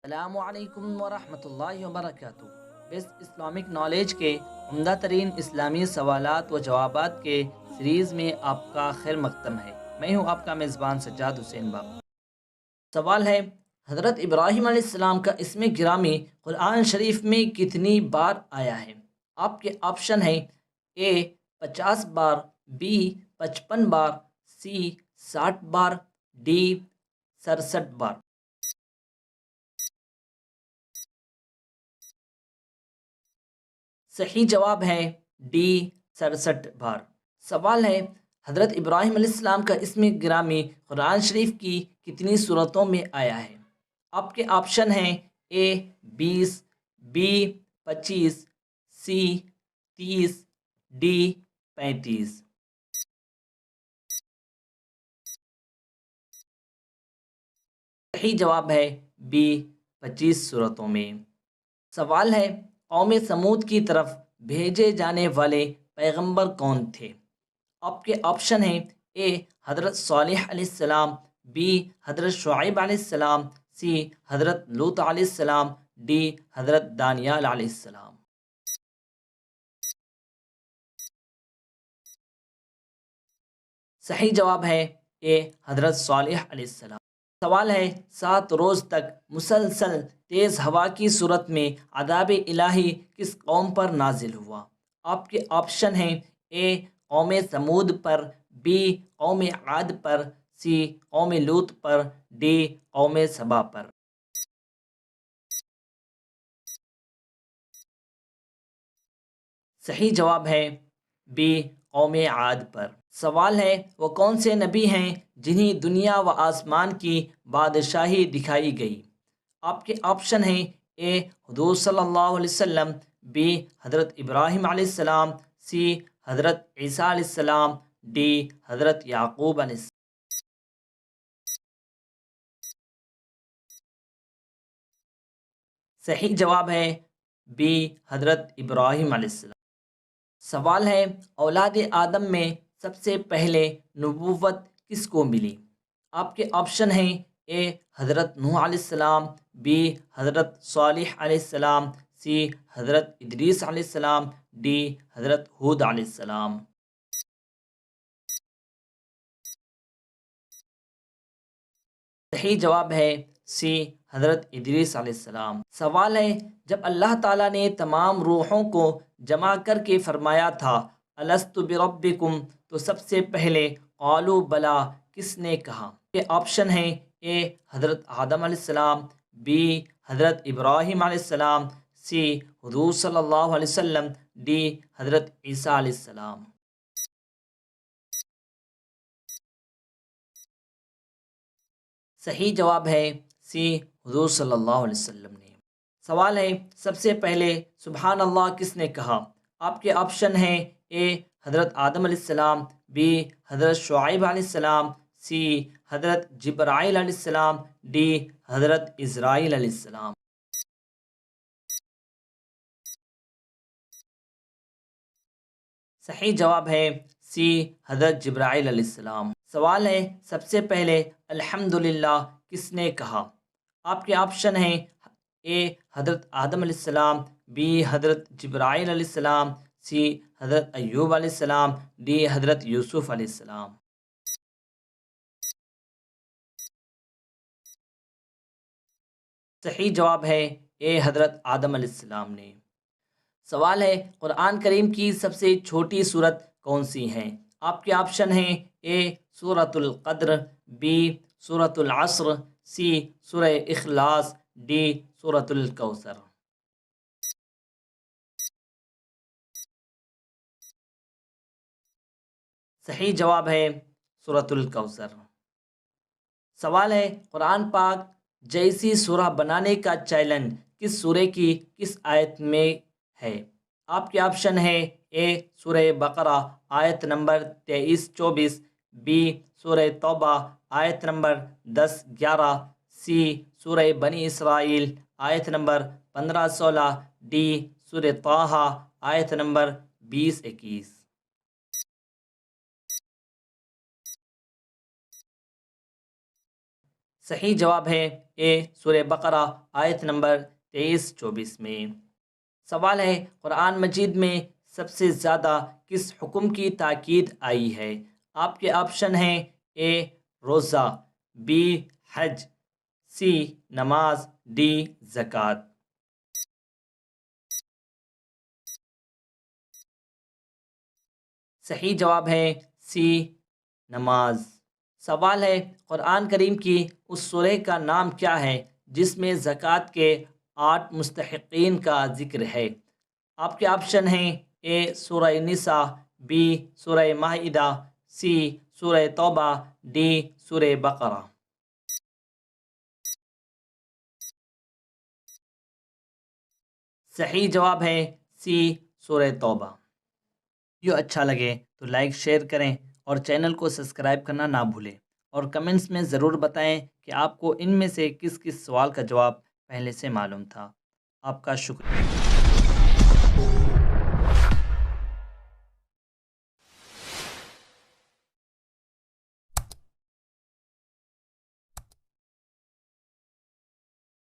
السلام علیکم ورحمۃ اللہ وبرکاتہ۔ بیسٹ اسلامک نالج کے عمدہ ترین اسلامی سوالات و جوابات کے سیریز میں آپ کا خیر مقدم ہے۔ میں ہوں آپ کا میزبان سجاد حسین بابا۔ سوال ہے، حضرت ابراہیم علیہ السلام کا اسم گرامی قرآن شریف میں کتنی بار آیا ہے؟ آپ کے آپشن ہیں: اے 50 بار، be 55 bar, C 60 bar, D 67 بار۔ صحیح جواب ہے ڈی 67 بار۔ سوال ہے، حضرت ابراہیم علیہ السلام کا اسم گرامی قرآن شریف کی کتنی صورتوں میں آیا ہے؟ آپ کے آپشن ہیں: اے 20، بی 25، سی 30، ڈی 35۔ صحیح جواب ہے بی 25 صورتوں میں۔ سوال ہے، قوم سمود کی طرف بھیجے جانے والے پیغمبر کون تھے؟ آپ کے آپشن ہیں: اے حضرت صالح علیہ السلام، بی حضرت شعیب علیہ السلام، سی حضرت لوط علیہ السلام، ڈی حضرت دانیال علیہ السلام۔ صحیح جواب ہے اے حضرت صالح علیہ السلام۔ سوال ہے، 7 روز تک مسلسل تیز ہوا کی صورت میں عذاب الہی کس قوم پر نازل ہوا؟ آپ کے آپشن ہیں: اے قوم سمود پر، بی قوم عاد پر، سی قوم لوط پر، ڈی قوم سبا پر۔ صحیح جواب ہے بی قوم عاد پر۔ سوال ہے، وہ کون سے نبی ہیں جنہیں دنیا و آسمان کی بادشاہی دکھائی گئی؟ آپ کے آپشن ہیں: اے حضور صلی اللہ علیہ وسلم، بی حضرت ابراہیم علیہ السلام، سی حضرت عیسیٰ علیہ السلام، ڈی حضرت یعقوب علیہ السلام۔ صحیح جواب ہے بی حضرت ابراہیم علیہ السلام۔ سوال ہے، اولاد آدم میں سب سے پہلے نبوت کس کو ملی؟ آپ کے آپشن ہیں: اے حضرت نوح علیہ السلام، بی حضرت صالح علیہ السلام، سی حضرت ادریس علیہ السلام، ڈی حضرت ہود علیہ السلام۔ صحیح جواب ہے سی حضرت ادریس علیہ السلام۔ سوال ہے، جب اللہ تعالیٰ نے تمام روحوں کو جمع کر کے فرمایا تھا الست بربکم، تو سب سے پہلے قالوا بلا کس نے کہا؟ یہ آپشن ہیں: اے حضرت آدم علیہ السلام، بی حضرت ابراہیم علیہ السلام، سی حضور صلی اللہ علیہ وسلم، ڈی حضرت عیسیٰ علیہ السلام۔ صحیح جواب ہے سی حضور صلی اللہ علیہ وسلم نے۔ سوال ہے، سب سے پہلے سبحان اللہ کس نے کہا؟ آپ کے آپشن ہیں: اے حضرت آدم علیہ السلام، بی حضرت شعیب علیہ السلام، سی حضرت جبرائیل علیہ السلام، ڈی حضرت اسرائیل علیہ السلام۔ صحیح جواب ہے سی حضرت جبرائیل علیہ السلام۔ سوال ہے، سب سے پہلے الحمدللہ کس نے کہا؟ آپ کے آپشن ہیں: اے حضرت آدم علیہ السلام، بی حضرت جبرائیل علیہ السلام، سی حضرت ایوب علیہ السلام، ڈی حضرت یوسف علیہ السلام۔ صحیح جواب ہے اے حضرت آدم علیہ السلام نے۔ سوال ہے، قرآن کریم کی سب سے چھوٹی سورت کون سی ہے؟ آپ کے آپشن ہیں: اے سورۃ القدر، بی سورۃ العصر، سی سورہ اخلاص، ڈی سورۃ الکوثر۔ صحیح جواب ہے سورۃ الکوثر۔ سوال ہے، قرآن پاک جیسی سورہ بنانے کا چیلنج کس سورہ کی کس آیت میں ہے؟ آپ کے آپشن ہیں: اے سورہ بقرہ آیت نمبر 23-24، بی سورہ توبہ آیت نمبر 10-11، سی سورہ بنی اسرائیل آیت نمبر 15-16، ڈی سورہ طٰہٰ آیت نمبر 20-21۔ صحیح جواب ہے اے سورہ بقرہ آیت نمبر 23-24 میں۔ سوال ہے قرآن مجید میں سب سے زیادہ کس حکم کی تاکید آئی ہے؟ آپ کے آپشن ہیں اے روزہ، بی حج، سی نماز، ڈی زکوٰۃ۔ صحیح جواب ہے سی نماز۔ سوال ہے قرآن کریم کی اس سورہ کا نام کیا ہے جس میں زکوٰۃ کے 8 مستحقین کا ذکر ہے؟ آپ کے آپشن ہیں اے سورہ نساء، بی سورہ مائدہ، سی سورہ توبہ، ڈی سورہ بقرہ۔ صحیح جواب ہے سی سورہ توبہ۔ ویڈیو اچھا لگے تو لائک شیئر کریں اور چینل کو سبسکرائب کرنا نہ بھولیں، اور کمنٹس میں ضرور بتائیں کہ آپ کو ان میں سے کس کس سوال کا جواب پہلے سے معلوم تھا۔ آپ کا شکریہ۔